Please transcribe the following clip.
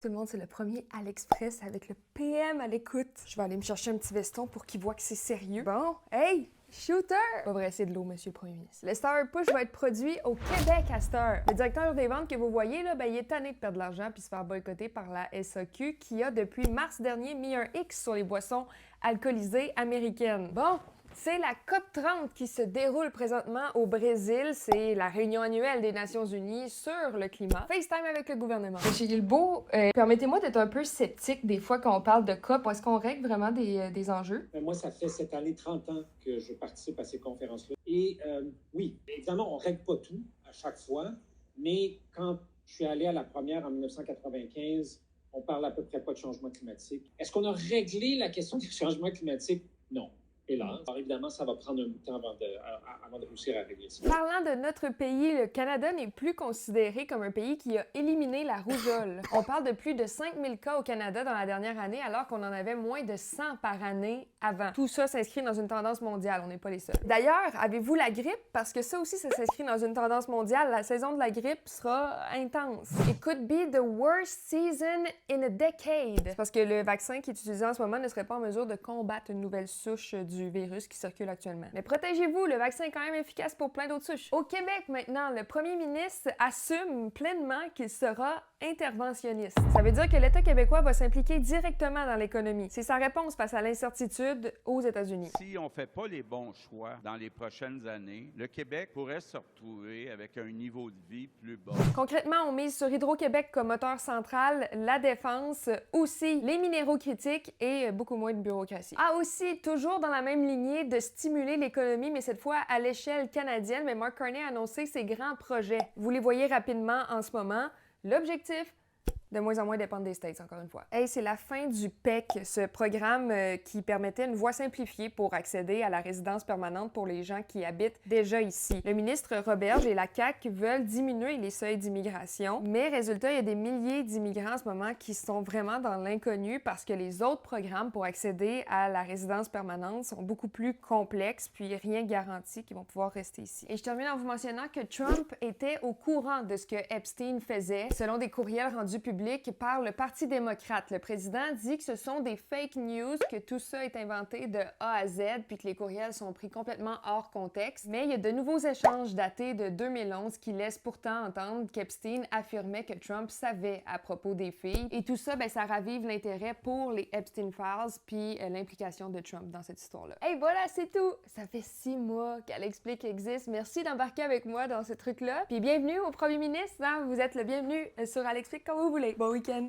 Tout le monde, c'est le premier à l'Express avec le PM à l'écoute. Je vais aller me chercher un petit veston pour qu'il voit que c'est sérieux. Bon, hey, shooter! Pas vrai, c'est de l'eau, monsieur le premier ministre. Le Star Push va être produit au Québec à cette heure. Le directeur des ventes que vous voyez, là, il est tanné de perdre de l'argent puis se faire boycotter par la SAQ qui a, depuis mars dernier, mis un X sur les boissons alcoolisées américaines. Bon, c'est la COP30 qui se déroule présentement au Brésil. C'est la réunion annuelle des Nations Unies sur le climat. FaceTime avec le gouvernement. Monsieur Guilbeault, permettez-moi d'être un peu sceptique des fois quand on parle de COP. Est-ce qu'on règle vraiment des enjeux? Moi, ça fait cette année 30 ans que je participe à ces conférences-là. Et oui, évidemment, on ne règle pas tout à chaque fois, mais quand je suis allé à la première en 1995, on parle à peu près pas de changement climatique. Est-ce qu'on a réglé la question du changement climatique? Non. Alors, évidemment, ça va prendre un bout de temps avant de réussir à régler ça. Parlant de notre pays, le Canada n'est plus considéré comme un pays qui a éliminé la rougeole. On parle de plus de 5000 cas au Canada dans la dernière année, alors qu'on en avait moins de 100 par année avant. Tout ça s'inscrit dans une tendance mondiale, on n'est pas les seuls. D'ailleurs, avez-vous la grippe? Parce que ça aussi, ça s'inscrit dans une tendance mondiale. La saison de la grippe sera intense. It could be the worst season in a decade. C'est parce que le vaccin qui est utilisé en ce moment ne serait pas en mesure de combattre une nouvelle souche du virus qui circule actuellement. Mais protégez-vous, le vaccin est quand même efficace pour plein d'autres souches. Au Québec, maintenant, le premier ministre assume pleinement qu'il sera interventionniste. Ça veut dire que l'État québécois va s'impliquer directement dans l'économie. C'est sa réponse face à l'incertitude aux États-Unis. Si on ne fait pas les bons choix dans les prochaines années, le Québec pourrait se retrouver avec un niveau de vie plus bas. Concrètement, on mise sur Hydro-Québec comme moteur central, la défense, aussi les minéraux critiques et beaucoup moins de bureaucratie. Ah, aussi, toujours dans la même lignée de stimuler l'économie, mais cette fois à l'échelle canadienne, mais Mark Carney a annoncé ses grands projets. Vous les voyez rapidement en ce moment. L'objectif, de moins en moins dépendre des States, encore une fois. Hey, c'est la fin du PEC, ce programme qui permettait une voie simplifiée pour accéder à la résidence permanente pour les gens qui habitent déjà ici. Le ministre Roberge et la CAQ veulent diminuer les seuils d'immigration, mais résultat, il y a des milliers d'immigrants en ce moment qui sont vraiment dans l'inconnu parce que les autres programmes pour accéder à la résidence permanente sont beaucoup plus complexes, puis rien garantit qu'ils vont pouvoir rester ici. Et je termine en vous mentionnant que Trump était au courant de ce que Epstein faisait, selon des courriels rendus publics par le Parti démocrate. Le président dit que ce sont des fake news, que tout ça est inventé de A à Z, puis que les courriels sont pris complètement hors contexte. Mais il y a de nouveaux échanges datés de 2011 qui laissent pourtant entendre qu'Epstein affirmait que Trump savait à propos des filles. Et tout ça, ça ravive l'intérêt pour les Epstein Files, puis l'implication de Trump dans cette histoire-là. Et voilà, c'est tout! Ça fait 6 mois qu'Elle explique existe. Merci d'embarquer avec moi dans ce truc-là. Puis bienvenue au premier ministre, hein? Vous êtes le bienvenu sur Elle explique quand vous voulez. Bon week-end!